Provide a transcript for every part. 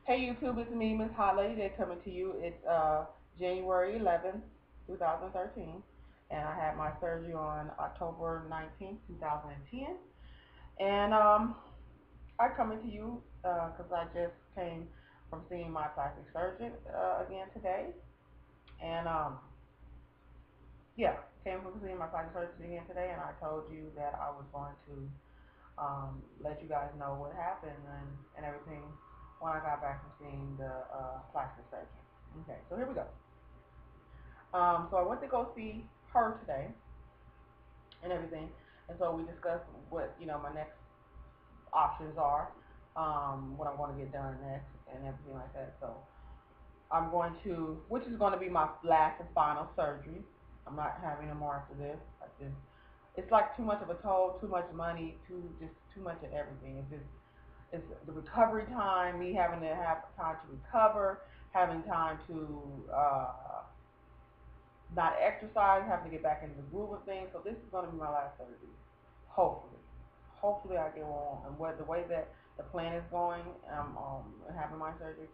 Hey YouTube, it's me, Miss Hot Lady Day, coming to you. It's January 11th, 2013, and I had my surgery on October 19th, 2010. And I coming to you because I just came from seeing my plastic surgeon again today. And yeah, came from seeing my plastic surgeon again today, and I told you that I was going to let you guys know what happened and everything when I got back from seeing the plastic surgeon. Okay, so here we go. So I went to go see her today and everything, and so we discussed what my next options are, what I'm going to get done next, and everything like that. So I'm going to, which is going to be my last and final surgery. I'm not having no more after this. It's like too much of a toll, too much money, too much of everything. It's the recovery time, me having to have time to recover, having time to not exercise, having to get back into the groove of things. So this is going to be my last surgery. Hopefully, I get on. And the way that the plan is going, having my surgery,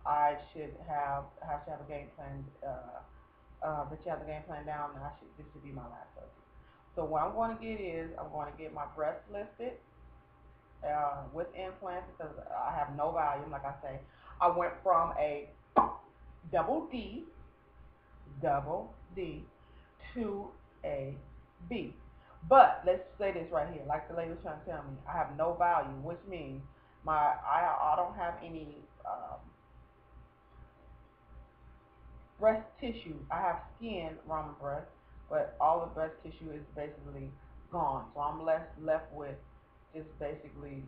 I should have to have a game plan. That you have the game plan down, and this should be my last surgery. So what I'm going to get is I'm going to get my breast lifted with implants because I have no volume. Like I say, I went from a double D, double D to a B. But let's say this right here, like the lady was trying to tell me, I have no volume, which means I don't have any breast tissue. I have skin around my breast, but all the breast tissue is basically gone. So I'm left with just basically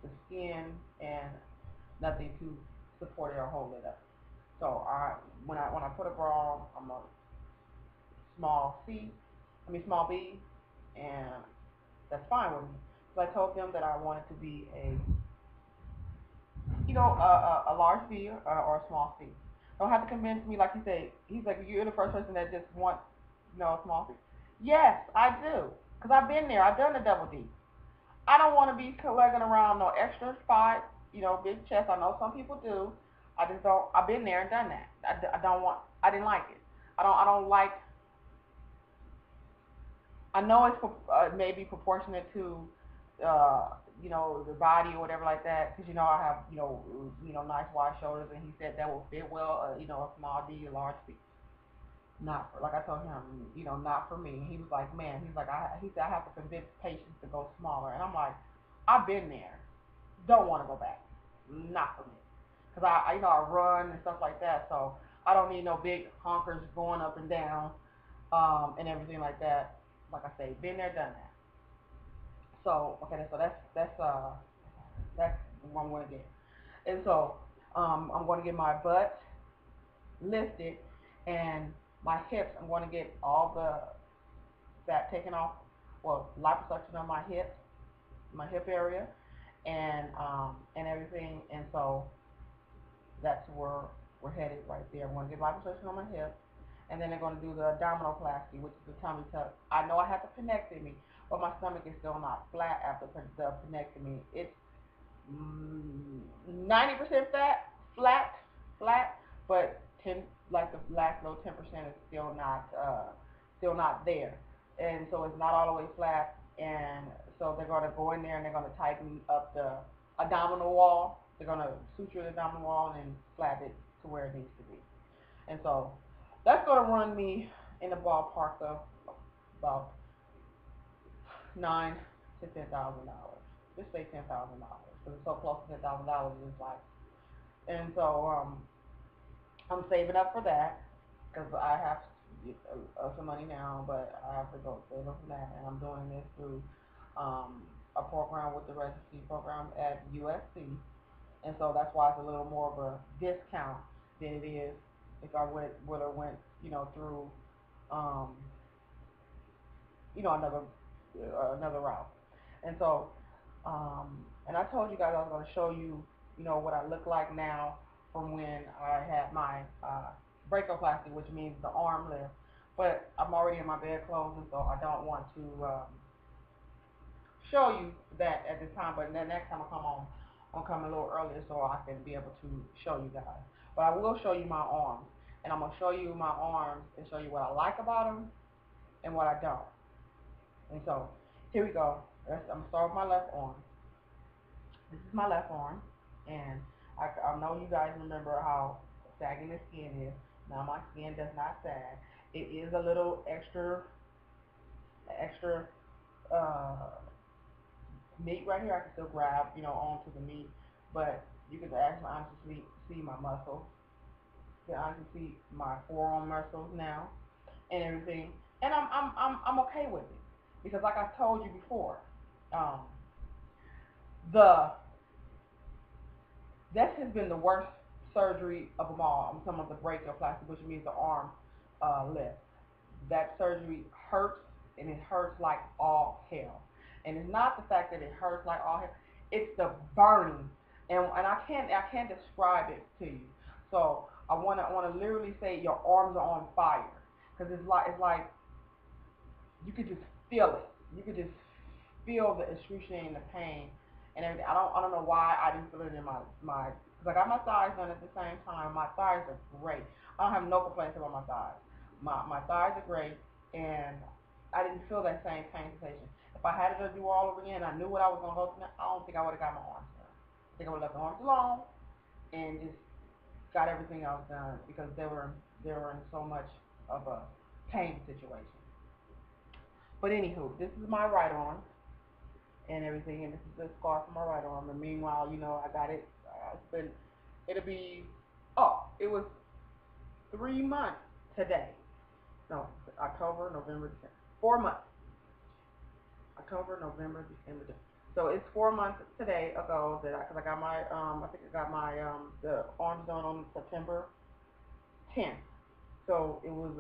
the skin and nothing to support it or hold it up. So when I put a bra, I'm a small B, and that's fine with me. So I told them that I wanted to be a large B or a small C. Don't have to convince me, like he said. He's like, you're the first person that just wants, a small C. Yes, I do, cause I've been there. I've done the double D. I don't want to be lugging around no extra spot, big chest. I know some people do. I just don't. I've been there and done that. I don't want. I didn't like it. I don't like. I know it's maybe proportionate to, the body or whatever like that. Because I have nice wide shoulders, and he said that will fit well. A small D, a large B. Not for, like I told him, not for me. He was like, man, he said I have to convince patients to go smaller, and I'm like, I've been there. Don't want to go back. Not for me. Because I run and stuff like that, so I don't need no big honkers going up and down, and everything like that. Like I say, been there, done that. So okay, so that's what I'm going to get. And so I'm going to get my butt lifted and my hips. I'm going to get all the fat taken off. Well, liposuction on my hip area, and everything. And so that's where we're headed right there. I'm going to get liposuction on my hip, and then they're going to do the abdominoplasty, which is the tummy tuck. I know I had the penectomy, but my stomach is still not flat after the penectomy. It's 90% flat, but 10, like the last little 10% is still not there, and so it's not all the way flat. And so they're going to go in there and they're going to tighten up the abdominal wall. They're going to suture the abdominal wall and then slap it to where it needs to be. And so that's going to run me in the ballpark of about $9,000 to $10,000. Just say $10,000 because it's so close to $10,000. It's like, and so I'm saving up for that because I have some money now, but I have to go save up for that, and I'm doing this through a program with the residency program at USC, and so that's why it's a little more of a discount than it is if I would have went through um, another route. And so and I told you guys I was going to show you what I look like now from when I had my brachioplasty, which means the arm lift. But I'm already in my bed clothes, and so I don't want to show you that at this time. But the next time I come on, I'm coming a little earlier so I can be able to show you guys. But I will show you my arms, and I'm gonna show you my arms and show you what I like about them and what I don't. And so here we go. I'm gonna start with my left arm. This is my left arm, and I know you guys remember how sagging the skin is. Now my skin does not sag. It is a little extra uh, meat right here. I can still grab, onto the meat, but you can actually honestly see my muscles. You can honestly see my forearm muscles now and everything, and I'm okay with it because, like I told you before, um, the that has been the worst surgery of them all. I'm talking about the brachioplasty, which means the arm lift. That surgery hurts, and it hurts like all hell. And it's not the fact that it hurts like all hell; it's the burning, and I can't describe it to you. So I wanna literally say your arms are on fire because it's like you could just feel it. You could just feel the excruciating the pain and everything. I don't know why I didn't feel it in my because I got my thighs done at the same time. My thighs are great. I don't have no complaints about my thighs. My thighs are great, and I didn't feel that same pain sensation. If I had it to do all over again, I knew what I was gonna go through. I don't think I would have got my arms done. I think I would have left the arms alone and just got everything else done because they were in so much of a pain situation. But anywho, this is my right arm and everything, and this is the scar from my right arm. And meanwhile, I got it. It'll be, it was 3 months today. No, October, November, December. 4 months. October, November, December. So it's 4 months today ago because I got my, I think I got my, the arms done on September 10th. So it was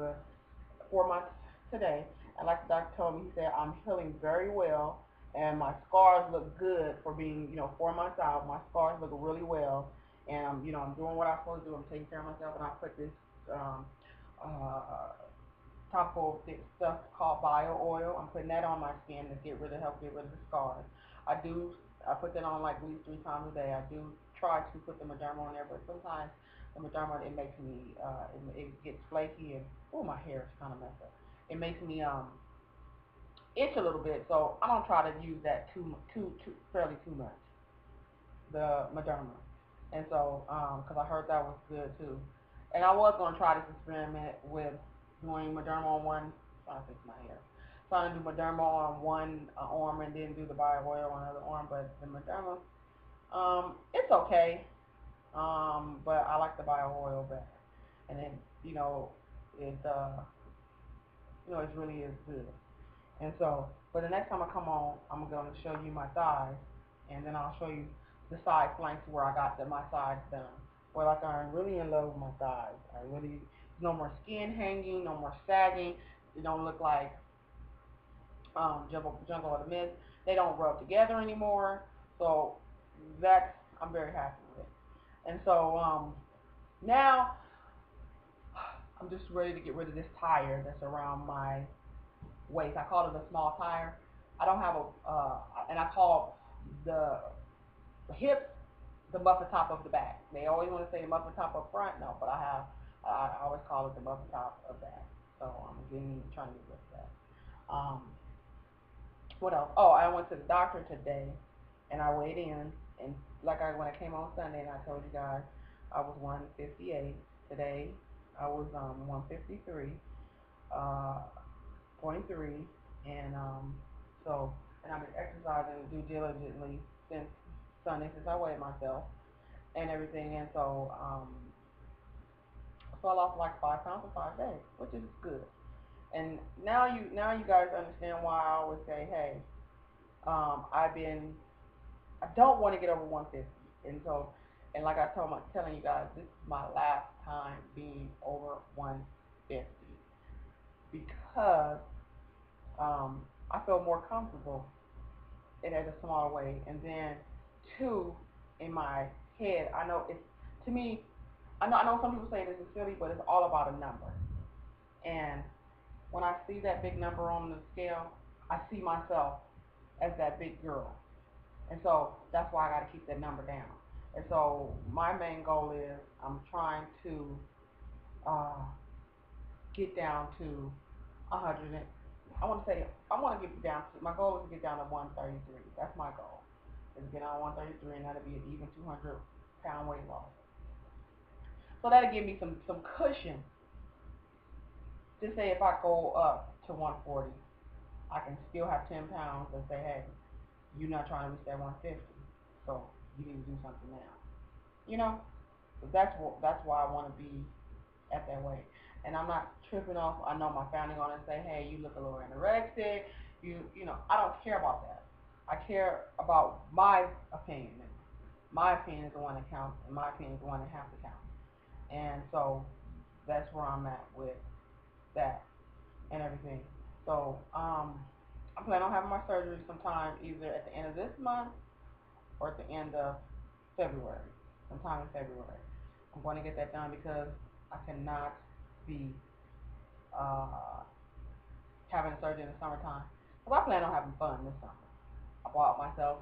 4 months today. And like the doctor told me, he said I'm healing very well, and my scars look good for being, 4 months out. My scars look really well, and I'm doing what I'm supposed to do. I'm taking care of myself, and I put this um, uh, topical stuff called bio oil. I'm putting that on my skin to help get rid of the scars. I do. I put that on like at least 3 times a day. I do try to put the Mederma on there, but sometimes the Mederma it makes me it gets flaky and oh my hair is kind of messed up. It makes me itch a little bit, so I don't try to use that too fairly too much. The Mederma, and so because I heard that was good too, and I was gonna try this experiment with doing Mederma on one. Trying to fix my hair. Trying to do Mederma on one arm and then do the bio oil on the other arm, but the Mederma, it's okay. But I like the bio oil better, and then it it really is good. And so, but the next time I come on, I'm gonna show you my thighs, and then I'll show you the side flanks where I got my sides done. Where like I'm really in love with my thighs. No more skin hanging, no more sagging. They don't look like jungle of the mist. They don't rub together anymore. So that's I'm very happy with. And so now I'm just ready to get rid of this tire that's around my waist. I call it a small tire. I don't have and I call the hips the muffin top of the back. They always want to say the muffin top up front. No, but I always call it the muffin top of back. So I'm trying to get rid of that. What else? Oh, I went to the doctor today, and I weighed in, and when I came on Sunday, and I told you guys I was 158. Today I was 153. Uh, 23, and and I've been exercising due diligently since Sunday, since I weighed myself and everything, and so I lost like 5 pounds in 5 days, which is good. And now you guys understand why I always say, hey, I don't want to get over 150, and like telling you guys, this is my last time being over 150 because I feel more comfortable it at a smaller weight. And then two, in my head, I know it's to me. I know some people say this is silly, but it's all about a number. And when I see that big number on the scale, I see myself as that big girl. And so that's why I got to keep that number down. And so my main goal is I'm trying to uh, get down to 100. I want to say I want to get down to, my goal is to get down to 133. That's my goal. Is to get on 133, and that'll be an even 200-pound weight loss. So that'll give me some cushion. Just say if I go up to 140, I can still have 10 pounds and say, hey, you're not trying to reach that 150, so you need to do something now. You know, so that's why I want to be at that weight. And I'm not tripping off. I know my family gonna say, hey, you look a little anorexic. You know, I don't care about that. I care about my opinion. My opinion is the one that counts, and my opinion is the one that has to count. And so that's where I'm at with that and everything. So I plan on having my surgery sometime either at the end of this month or at the end of February, sometime in February. I'm going to get that done because I cannot be uh, having a surgery in the summertime. So I plan on having fun this summer. I bought myself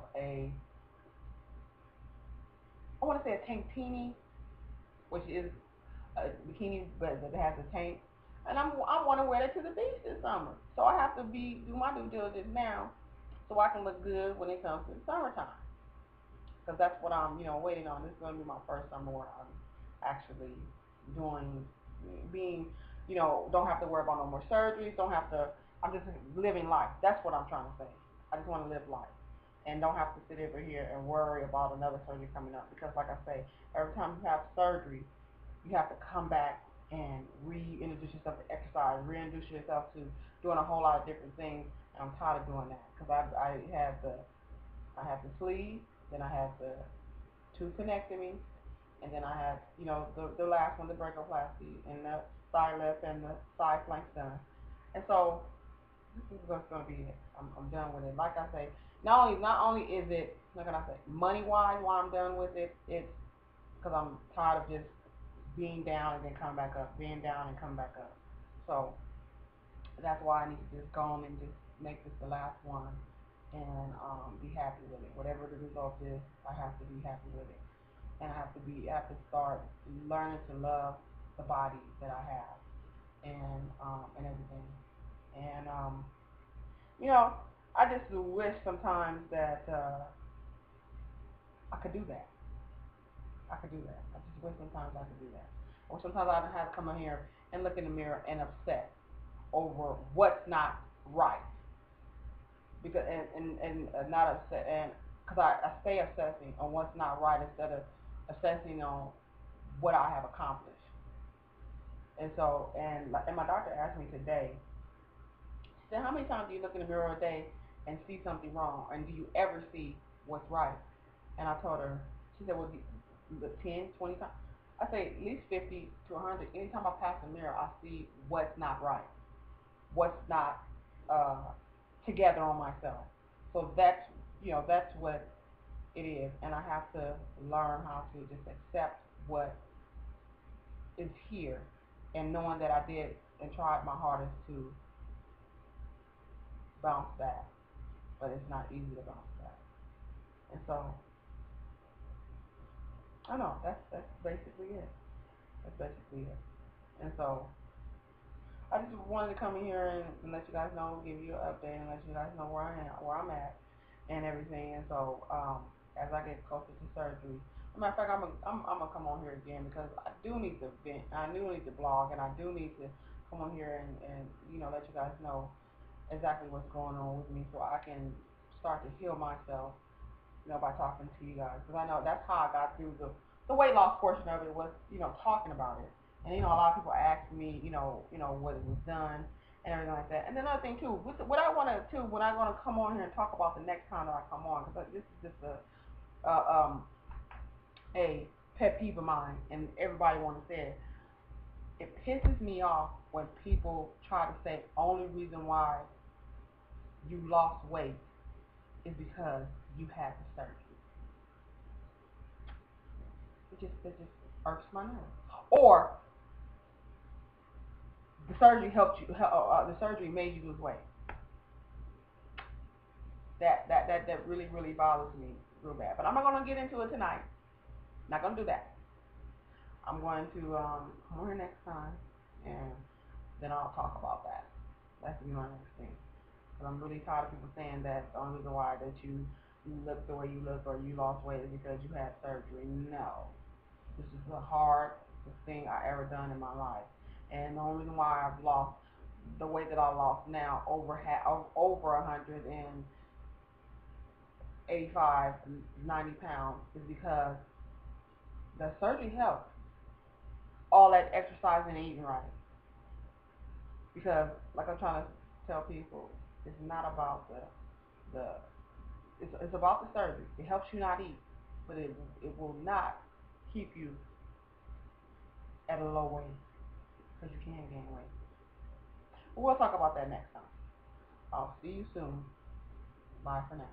I want to say a tankini, which is a bikini, but it has a tank. And I want to wear that to the beach this summer. So I have to do my due diligence now so I can look good when it comes to the summertime. Because that's what I'm, waiting on. This is going to be my first summer where I'm actually doing, being, don't have to worry about no more surgeries. Don't have to. I'm just living life. That's what I'm trying to say. I just want to live life and don't have to sit over here and worry about another surgery coming up. Because, like I say, every time you have surgery, you have to come back and reintroduce yourself to exercise, reintroduce yourself to doing a whole lot of different things. And I'm tired of doing that because I had the sleeve, then I had the two connectomies, and then I had, the last one, the brachioplasty, and the side lift and the side flank done. And so this is what's going to be it. I'm done with it. Like I say, not only is it, like I say, money wise, why I'm done with it, it's because I'm tired of just being down and then come back up, being down and come back up. So that's why I need to just go on and just make this the last one and be happy with it. Whatever the result is, I have to be happy with it, and I have to start learning to love the body that I have and everything. And you know, I just wish sometimes that I could do that. I could do that. I just wish sometimes I could do that. Or sometimes I have to come in here and look in the mirror and upset over what's not right because and not upset and because I stay obsessing on what's not right instead of obsessing on what I have accomplished. And so and my doctor asked me today, she said, how many times do you look in the mirror a day and see something wrong, and do you ever see what's right? And I told her, she said, well, the 10, 20 times. I say at least 50 to 100. Anytime I pass the mirror, I see what's not right, what's not uh, together on myself. So that's what it is, and I have to learn how to just accept what is here, and knowing that I did and tried my hardest to bounce back, but it's not easy to bounce back. And so I know that's basically it. That's basically it. And so I just wanted to come in here and let you guys know, give you an update, and let you guys know where I am, where I'm at, and everything. And so as I get closer to surgery, as a matter of fact, I'm gonna come on here again because I do need to vent, I do need to blog, and I do need to come on here and let you guys know exactly what's going on with me, so I can start to heal myself, by talking to you guys, because I know that's how I got through the weight loss portion of it was, talking about it. And a lot of people ask me, what it was done and everything like that. And then another thing too, what I want to too, when I'm gonna come on here and talk about the next time that I come on, because this is just a pet peeve of mine, and everybody want to say it. It pisses me off when people try to say only reason why you lost weight is because you had the surgery. It just irks my nerves. Or the surgery helped you. The surgery made you lose weight. That really bothers me real bad. But I'm not gonna get into it tonight. Not gonna do that. I'm going to come here next time, and then I'll talk about that. That's gonna be my next thing. But I'm really tired of people saying that the only reason why that you look the way you look or you lost weight is because you had surgery. No, this is the hardest thing I ever done in my life, and the only reason why I've lost the weight that I lost now over 185, 90 pounds is because the surgery helped. All that exercising and eating right. Because like I'm trying to tell people, it's not about the it's about the surgery. It helps you not eat, but it will not keep you at a low weight because you can gain weight. But we'll talk about that next time. I'll see you soon. Bye for now.